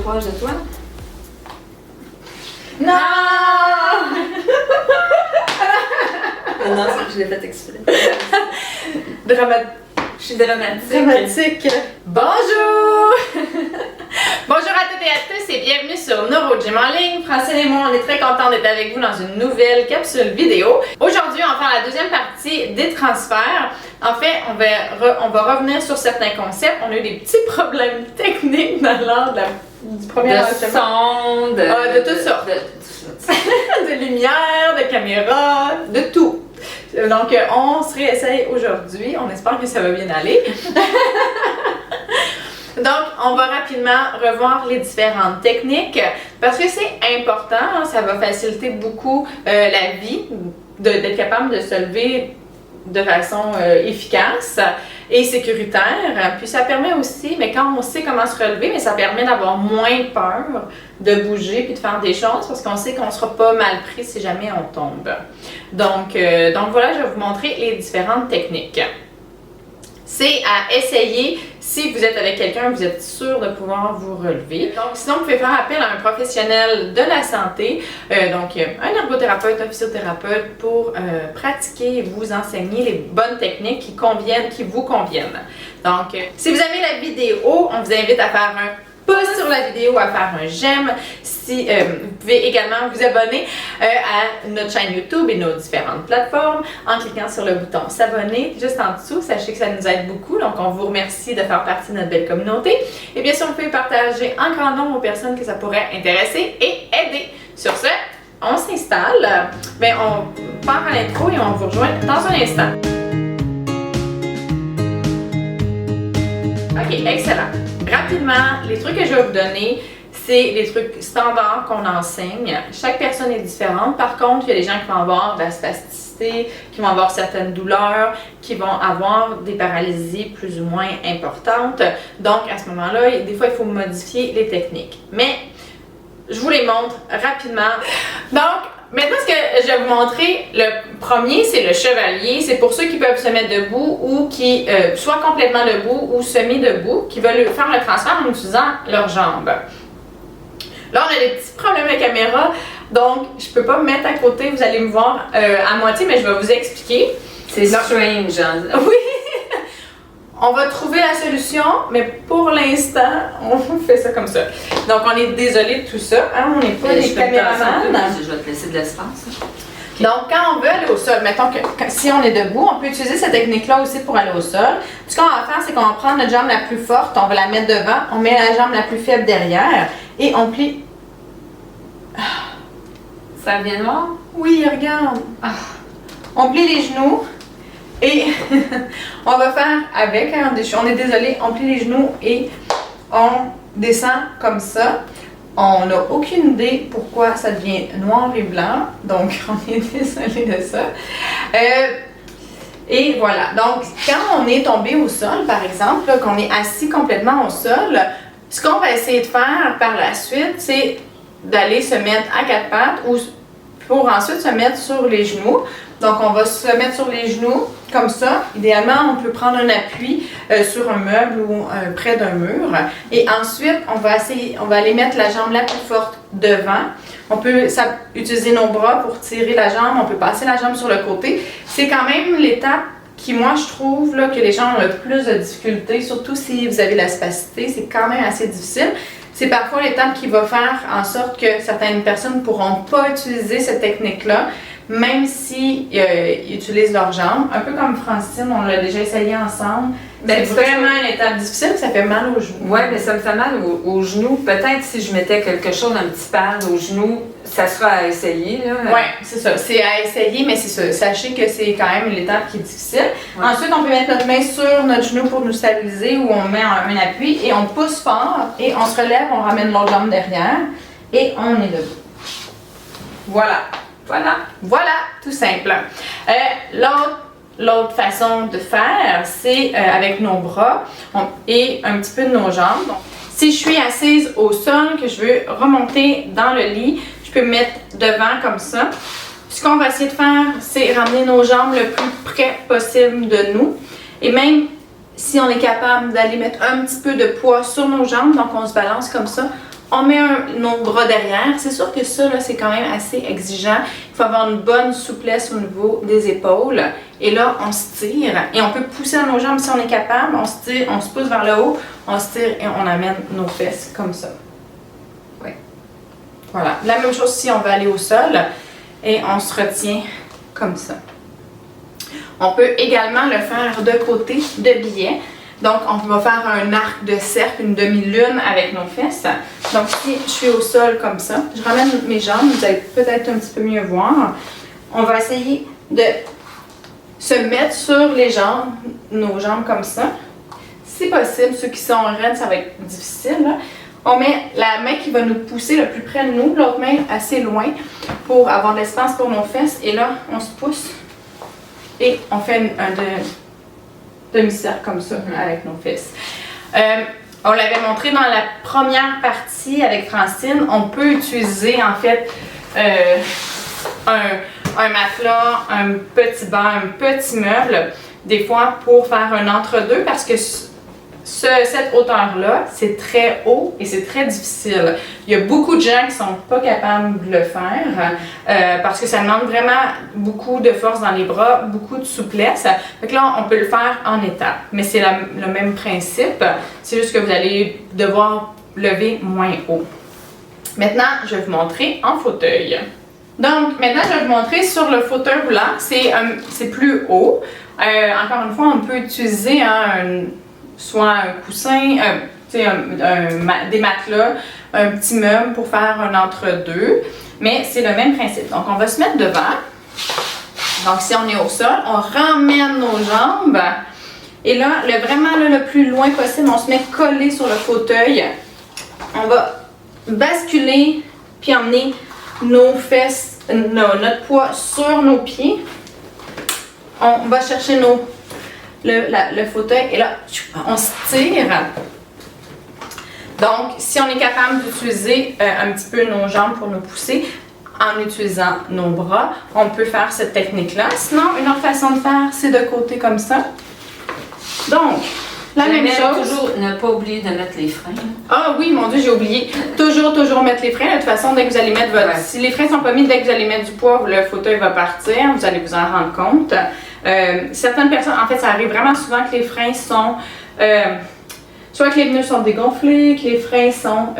proche de toi? Non! Non, je l'ai fait exprès. Je suis dramatique. Dramatique. Bonjour! Bonjour à toutes et à tous et bienvenue sur NeuroGym en ligne. Francine et moi, on est très contents d'être avec vous dans une nouvelle capsule vidéo. Aujourd'hui, on va faire la deuxième partie des transferts. En fait, on va revenir sur certains concepts. On a eu des petits problèmes techniques dans l'ordre du premier enregistrement. De tout ça. De lumière, de caméra, de tout. Donc, on se réessaye aujourd'hui. On espère que ça va bien aller. Donc, on va rapidement revoir les différentes techniques parce que c'est important. Hein, ça va faciliter beaucoup la vie d'être capable de se lever de façon efficace et sécuritaire. Puis ça permet aussi, mais quand on sait comment se relever, mais ça permet d'avoir moins peur de bouger puis de faire des choses parce qu'on sait qu'on ne sera pas mal pris si jamais on tombe. Donc voilà, je vais vous montrer les différentes techniques. C'est à essayer si vous êtes avec quelqu'un, vous êtes sûr de pouvoir vous relever. Donc sinon, vous pouvez faire appel à un professionnel de la santé, donc un ergothérapeute, un physiothérapeute pour pratiquer et vous enseigner les bonnes techniques qui vous conviennent. Donc, si vous aimez la vidéo, on vous invite à faire un pouce sur la vidéo, à faire un j'aime. Si, vous pouvez également vous abonner à notre chaîne YouTube et nos différentes plateformes en cliquant sur le bouton s'abonner juste en dessous. Sachez que ça nous aide beaucoup, donc on vous remercie de faire partie de notre belle communauté. Et bien sûr, vous pouvez partager en grand nombre aux personnes que ça pourrait intéresser et aider. Sur ce, on s'installe. Bien, on part à l'intro et on vous rejoint dans un instant. Ok, excellent. Rapidement, les trucs que je vais vous donner, c'est les trucs standards qu'on enseigne. Chaque personne est différente. Par contre, il y a des gens qui vont avoir de la spasticité, qui vont avoir certaines douleurs, qui vont avoir des paralysies plus ou moins importantes. Donc, à ce moment-là, des fois, il faut modifier les techniques. Mais, je vous les montre rapidement. Donc, maintenant, ce que je vais vous montrer, le premier, c'est le chevalier. C'est pour ceux qui peuvent se mettre debout ou qui, soit complètement debout ou semi-debout, qui veulent faire le transfert en utilisant leurs jambes. Là, on a des petits problèmes de caméra, donc je peux pas me mettre à côté, vous allez me voir à moitié, mais je vais vous expliquer. C'est strange, hein? Oui! On va trouver la solution, mais pour l'instant, on fait ça comme ça. Donc, on est désolé de tout ça, hein? On n'est pas des caméramans. Je vais te laisser de l'espace. Okay. Donc, quand on veut aller au sol, mettons que si on est debout, on peut utiliser cette technique-là aussi pour aller au sol. Ce qu'on va faire, c'est qu'on va prendre notre jambe la plus forte, on va la mettre devant, on met la jambe la plus faible derrière et on plie. Ça vient de voir? Oui, regarde. On plie les genoux et on va faire avec, hein, on est désolé, on plie les genoux et on descend comme ça. On n'a aucune idée pourquoi ça devient noir et blanc, donc on est désolé de ça. Et voilà, donc quand on est tombé au sol, par exemple, qu'on est assis complètement au sol, ce qu'on va essayer de faire par la suite, c'est d'aller se mettre à quatre pattes ou pour ensuite se mettre sur les genoux. Donc, on va se mettre sur les genoux, comme ça. Idéalement, on peut prendre un appui sur un meuble ou près d'un mur. Et ensuite, on va aller mettre la jambe la plus forte devant. On peut utiliser nos bras pour tirer la jambe. On peut passer la jambe sur le côté. C'est quand même l'étape qui, moi, je trouve là, que les gens ont le plus de difficultés, surtout si vous avez la spasticité. C'est quand même assez difficile. C'est parfois l'étape qui va faire en sorte que certaines personnes ne pourront pas utiliser cette technique-là, même s'ils utilisent leurs jambes. Un peu comme Francine, on l'a déjà essayé ensemble. C'est vraiment une étape difficile, ça fait mal aux genoux. Oui, mais ça me fait mal aux genoux. Peut-être si je mettais quelque chose, un petit pad aux genoux, ça sera à essayer. Oui, c'est ça. C'est à essayer, mais c'est ça. Sachez que c'est quand même l'étape qui est difficile. Ouais. Ensuite, on peut mettre notre main sur notre genou pour nous stabiliser ou on met un appui et on pousse fort et on se relève, on ramène l'autre jambe derrière et on est debout. Voilà. Voilà, tout simple. L'autre façon de faire, c'est avec nos bras et un petit peu de nos jambes. Donc, si je suis assise au sol, que je veux remonter dans le lit, je peux me mettre devant comme ça. Ce qu'on va essayer de faire, c'est ramener nos jambes le plus près possible de nous. Et même si on est capable d'aller mettre un petit peu de poids sur nos jambes, donc on se balance comme ça, On met nos bras derrière. C'est sûr que ça, là, c'est quand même assez exigeant. Il faut avoir une bonne souplesse au niveau des épaules. Et là, on se tire. Et on peut pousser dans nos jambes si on est capable. On se tire, on se pousse vers le haut, on se tire et on amène nos fesses comme ça. Oui. Voilà. La même chose si on veut aller au sol. Et on se retient comme ça. On peut également le faire de côté de biais. Donc, on va faire un arc de cercle, une demi-lune avec nos fesses. Donc, si je suis au sol comme ça, je ramène mes jambes, vous allez peut-être un petit peu mieux voir. On va essayer de se mettre sur les jambes, nos jambes comme ça. Si possible, ceux qui sont raides, ça va être difficile, là. On met la main qui va nous pousser le plus près de nous, l'autre main assez loin pour avoir de l'espace pour nos fesses. Et là, on se pousse et on fait un demi-cercle comme ça avec nos fesses. On l'avait montré dans la première partie avec Francine. On peut utiliser en fait un matelas, un petit banc, un petit meuble, des fois pour faire un entre-deux parce que cette hauteur-là, c'est très haut et c'est très difficile. Il y a beaucoup de gens qui ne sont pas capables de le faire parce que ça demande vraiment beaucoup de force dans les bras, beaucoup de souplesse. Donc là, on peut le faire en étapes, mais c'est le même principe. C'est juste que vous allez devoir lever moins haut. Maintenant, je vais vous montrer en fauteuil. Donc, maintenant, je vais vous montrer sur le fauteuil roulant. C'est plus haut. Encore une fois, on peut utiliser soit un coussin, des matelas, un petit meuble pour faire un entre-deux. Mais c'est le même principe. Donc, on va se mettre devant. Donc, si on est au sol, on ramène nos jambes. Et là, vraiment le plus loin possible, on se met collé sur le fauteuil. On va basculer, puis emmener nos fesses, notre poids sur nos pieds. On va chercher le fauteuil et là, on se tire. Donc, si on est capable d'utiliser un petit peu nos jambes pour nous pousser en utilisant nos bras, on peut faire cette technique-là. Sinon, une autre façon de faire, c'est de côté comme ça. Donc, la même chose. Toujours ne pas oublier de mettre les freins. Ah oui, mon Dieu, j'ai oublié. Toujours mettre les freins. De toute façon, dès que vous allez mettre votre... Si les freins ne sont pas mis, dès que vous allez mettre du poids, le fauteuil va partir. Vous allez vous en rendre compte. Certaines personnes, en fait, ça arrive vraiment souvent que les freins sont... soit que les pneus sont dégonflés, que les freins sont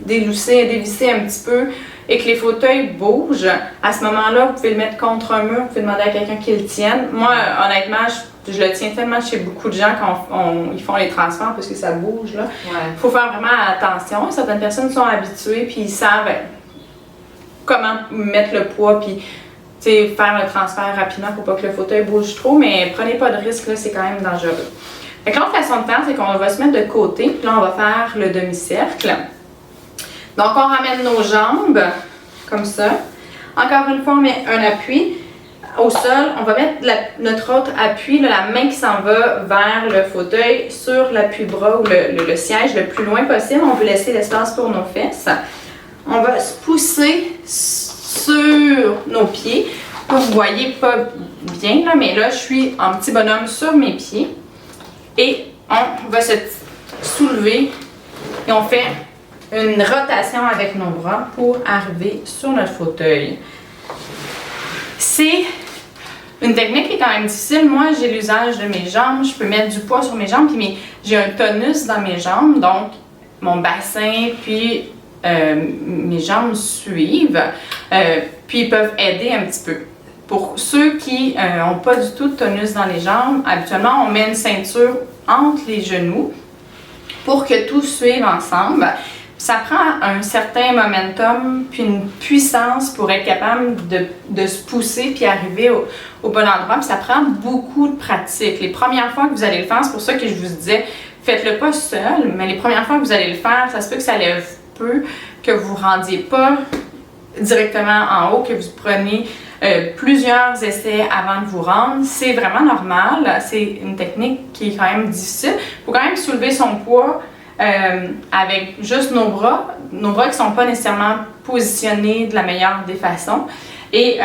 dévissés un petit peu et que les fauteuils bougent. À ce moment-là, vous pouvez le mettre contre un mur, vous pouvez demander à quelqu'un qui le tienne. Moi, honnêtement, je le tiens tellement chez beaucoup de gens quand ils font les transferts parce que ça bouge. Il faut faire vraiment attention. Certaines personnes sont habituées puis ils savent comment mettre le poids puis faire le transfert rapidement pour pas que le fauteuil bouge trop, mais prenez pas de risque, là, c'est quand même dangereux. L'autre façon de faire, c'est qu'on va se mettre de côté, puis là, on va faire le demi-cercle. Donc, on ramène nos jambes, comme ça. Encore une fois, on met un appui au sol. On va mettre notre autre appui, là, la main qui s'en va vers le fauteuil, sur l'appui-bras ou le siège le plus loin possible. On veut laisser l'espace pour nos fesses. On va se pousser sur nos pieds. Vous ne voyez pas bien, là, mais là, je suis en petit bonhomme sur mes pieds. Et on va se soulever et on fait une rotation avec nos bras pour arriver sur notre fauteuil. C'est une technique qui est quand même difficile. Moi, j'ai l'usage de mes jambes. Je peux mettre du poids sur mes jambes, puis j'ai un tonus dans mes jambes, donc mon bassin, puis mes jambes suivent, puis ils peuvent aider un petit peu. Pour ceux qui n'ont pas du tout de tonus dans les jambes, habituellement, on met une ceinture entre les genoux pour que tout suive ensemble. Ça prend un certain momentum puis une puissance pour être capable de se pousser puis arriver au bon endroit. Puis ça prend beaucoup de pratique. Les premières fois que vous allez le faire, c'est pour ça que je vous disais, faites-le pas seul, mais les premières fois que vous allez le faire, ça se peut que ça lève peu, que vous ne rendiez pas directement en haut, que vous preniez plusieurs essais avant de vous rendre. C'est vraiment normal. C'est une technique qui est quand même difficile. Il faut quand même soulever son poids avec juste nos bras qui ne sont pas nécessairement positionnés de la meilleure des façons. Et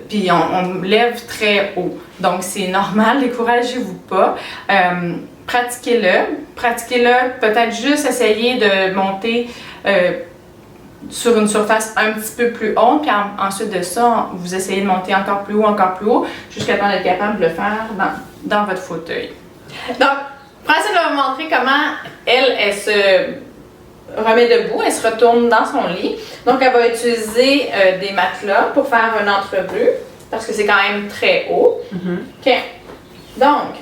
puis on lève très haut. Donc c'est normal, découragez-vous pas. Pratiquez-le, peut-être juste essayer de monter sur une surface un petit peu plus haute, puis ensuite de ça, vous essayez de monter encore plus haut, jusqu'à temps d'être capable de le faire dans votre fauteuil. Donc, Francine va vous montrer comment elle se remet debout, elle se retourne dans son lit. Donc, elle va utiliser des matelas pour faire un entrevue, parce que c'est quand même très haut. OK. Donc,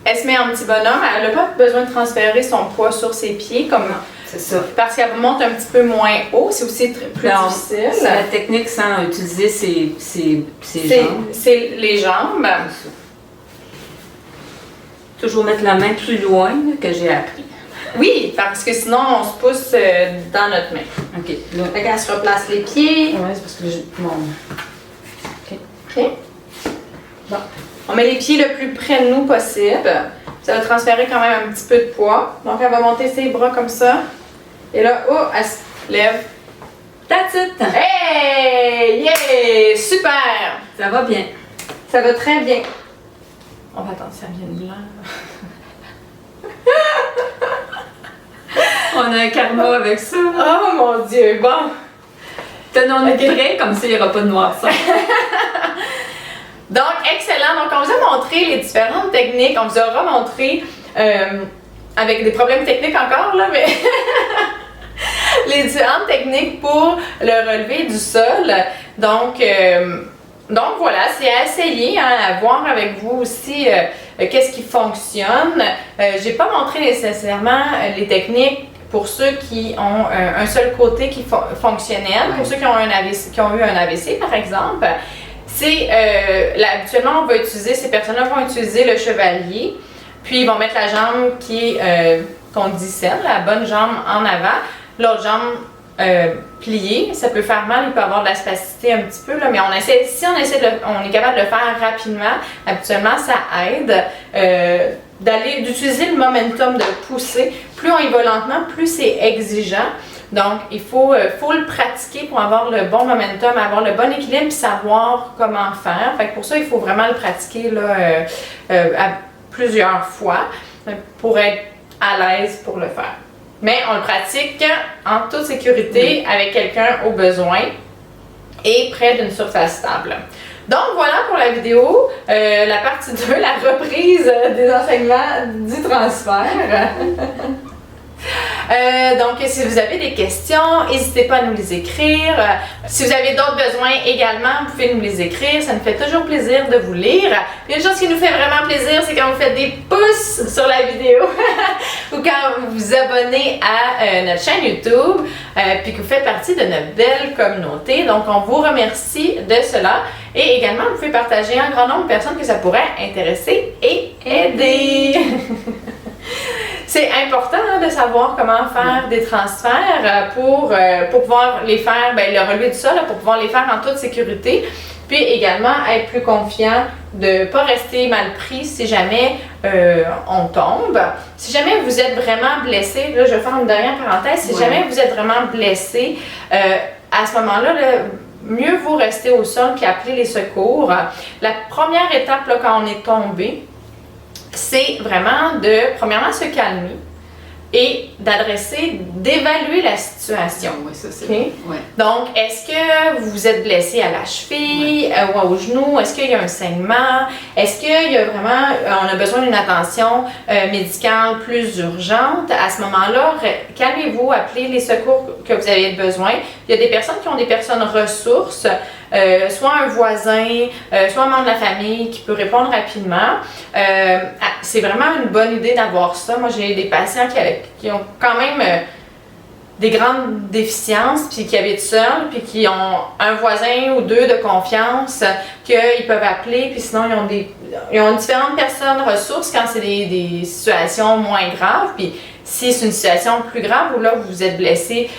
elle se met en petit bonhomme, elle n'a pas besoin de transférer son poids sur ses pieds, comme c'est ça. parce qu'elle monte un petit peu moins haut, c'est aussi plus difficile. C'est la technique sans utiliser ses jambes. C'est les jambes. Toujours mettre la main plus loin là, que j'ai appris. Oui, parce que sinon on se pousse dans notre main. OK. Là. Fait qu'elle se replace les pieds. Ouais, c'est parce que OK. Bon. On met les pieds le plus près de nous possible. Ça va transférer quand même un petit peu de poids. Donc elle va monter ses bras comme ça. Et là, oh, elle se lève. That's it! Hey! Yeah! Super! Ça va bien. Ça va très bien. On va attendre que ça vienne blanc. On a un karma avec ça. Oh mon Dieu! Bon. Tenons-nous prêts, comme ça, il n'y aura pas de noirceur. Donc, excellent. Donc, on vous a montré les différentes techniques. On vous aura montré, avec des problèmes techniques encore, là, mais les différentes techniques pour le relevé du sol. Donc voilà, c'est à essayer, hein, à voir avec vous aussi qu'est-ce qui fonctionne. J'ai pas montré nécessairement les techniques pour ceux qui ont un seul côté qui fonctionnel, pour ceux qui ont eu un AVC, par exemple. Habituellement, on va utiliser, ces personnes-là vont utiliser le chevalier, puis ils vont mettre la jambe qu'on dit saine, la bonne jambe en avant, l'autre jambe pliée. Ça peut faire mal, il peut y avoir de la spasticité un petit peu, là, mais on est capable de le faire rapidement. Habituellement, ça aide d'utiliser le momentum de pousser. Plus on y va lentement, plus c'est exigeant. Donc, il faut le pratiquer pour avoir le bon momentum, avoir le bon équilibre et savoir comment faire. Fait que pour ça, il faut vraiment le pratiquer là, à plusieurs fois pour être à l'aise pour le faire. Mais on le pratique en toute sécurité avec quelqu'un au besoin et près d'une surface stable. Donc voilà pour la vidéo, la partie 2, la reprise des enseignements du transfert. Donc, si vous avez des questions, n'hésitez pas à nous les écrire. Si vous avez d'autres besoins également, vous pouvez nous les écrire. Ça nous fait toujours plaisir de vous lire. Puis une chose qui nous fait vraiment plaisir, c'est quand vous faites des pouces sur la vidéo ou quand vous vous abonnez à notre chaîne YouTube puis que vous faites partie de notre belle communauté. Donc, on vous remercie de cela. Et également, vous pouvez partager un grand nombre de personnes que ça pourrait intéresser et aider. C'est important de savoir comment faire des transferts pour pouvoir les faire, le relevé du sol, pour pouvoir les faire en toute sécurité. Puis également être plus confiant de ne pas rester mal pris si jamais on tombe. Si jamais vous êtes vraiment blessé, là je vais faire une dernière parenthèse, si jamais vous êtes vraiment blessé, à ce moment-là, mieux vaut rester au sol puis appeler les secours. La première étape là, quand on est tombé, c'est vraiment premièrement, se calmer et d'évaluer la situation. Oui, ça c'est okay? Ouais. Donc, est-ce que vous êtes blessé à la cheville ou au genou? Est-ce qu'il y a un saignement? Est-ce qu'il y a on a besoin d'une attention médicale plus urgente? À ce moment-là, calmez-vous, appelez les secours que vous avez besoin. Il y a des personnes qui ont des personnes ressources, soit un voisin, soit un membre de la famille qui peut répondre rapidement. C'est vraiment une bonne idée d'avoir ça. Moi, j'ai des patients qui ont quand même des grandes déficiences, puis qui habitent seuls, puis qui ont un voisin ou deux de confiance qu'ils peuvent appeler, puis sinon ils ont différentes personnes ressources quand c'est des situations moins graves, puis si c'est une situation plus grave où là vous êtes blessé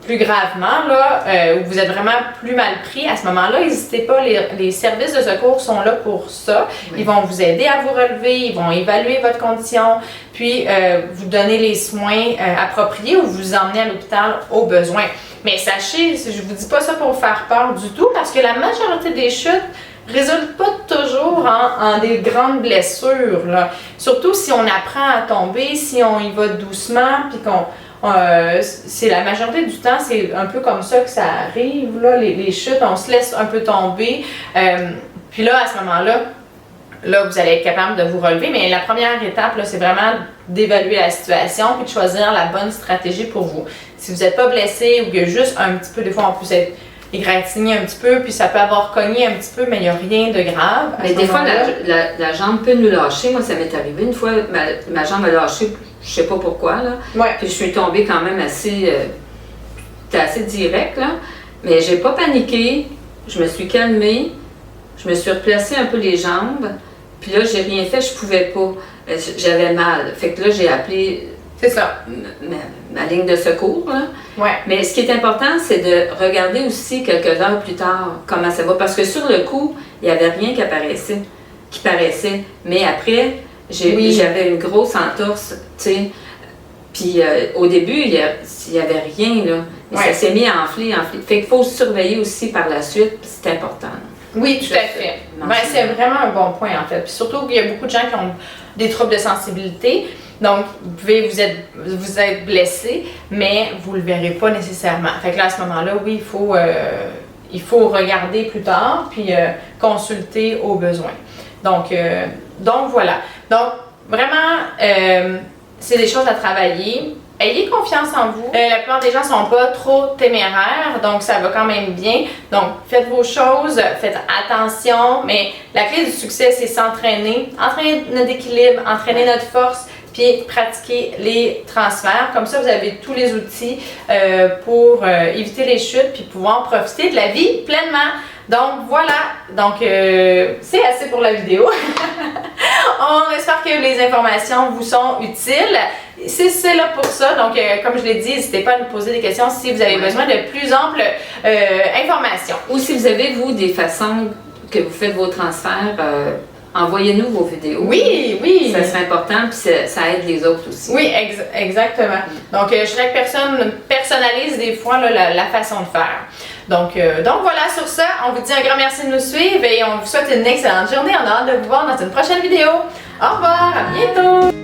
plus gravement, là, où vous êtes vraiment plus mal pris, à ce moment-là, n'hésitez pas, les services de secours sont là pour ça. Oui. Ils vont vous aider à vous relever, ils vont évaluer votre condition, puis vous donner les soins appropriés ou vous emmener à l'hôpital au besoin. Mais sachez, je vous dis pas ça pour vous faire peur du tout, parce que la majorité des chutes résulte pas toujours en des grandes blessures, là. Surtout si on apprend à tomber, si on y va doucement, puis c'est la majorité du temps, c'est un peu comme ça que ça arrive, là, les chutes, on se laisse un peu tomber. Puis là, à ce moment-là, vous allez être capable de vous relever, mais la première étape, là, c'est vraiment d'évaluer la situation puis de choisir la bonne stratégie pour vous. Si vous n'êtes pas blessé ou qu'il y a juste un petit peu, des fois, on peut être égratigné un petit peu, puis ça peut avoir cogné un petit peu, mais il n'y a rien de grave. Mais des fois, la jambe peut nous lâcher. Moi, ça m'est arrivé une fois, ma jambe a lâché, je sais pas pourquoi, là. Ouais. Puis je suis tombée quand même assez direct, là. Mais j'ai pas paniqué, je me suis calmée, je me suis replacée un peu les jambes, puis là, j'ai rien fait, je pouvais pas. J'avais mal. Fait que là, j'ai appelé C'est ça. ma ligne de secours, là. Ouais. Mais ce qui est important, c'est de regarder aussi quelques heures plus tard comment ça va. Parce que sur le coup, il n'y avait rien qui paraissait. Mais après, j'avais une grosse entorse, tu sais. Puis au début, il n'y avait rien, là. Mais ça s'est mis à enfler. Fait qu'il faut surveiller aussi par la suite, c'est important. Oui, tout à fait. Ben, c'est vraiment un bon point, en fait. Puis surtout qu'il y a beaucoup de gens qui ont des troubles de sensibilité. Donc, vous êtes blessé, mais vous ne le verrez pas nécessairement. Fait que là, à ce moment-là, oui, il faut regarder plus tard, puis consulter au besoin. Donc voilà. Donc, vraiment, c'est des choses à travailler. Ayez confiance en vous. La plupart des gens ne sont pas trop téméraires, donc ça va quand même bien. Donc, faites vos choses, faites attention, mais la clé du succès, c'est s'entraîner. Entraîner notre équilibre, entraîner notre force, puis pratiquer les transferts. Comme ça, vous avez tous les outils pour éviter les chutes, puis pouvoir profiter de la vie pleinement. Donc voilà, donc c'est assez pour la vidéo. On espère que les informations vous sont utiles. C'est là pour ça, donc comme je l'ai dit, n'hésitez pas à nous poser des questions si vous avez besoin de plus amples informations. Ou si vous avez, vous, des façons que vous faites vos transferts, envoyez-nous vos vidéos. Oui. Ça serait important, puis ça aide les autres aussi. Oui, exactement. Donc, chaque personne personnalise des fois là, la façon de faire. Donc voilà, sur ça, on vous dit un grand merci de nous suivre et on vous souhaite une excellente journée. On a hâte de vous voir dans une prochaine vidéo. Au revoir, à bientôt!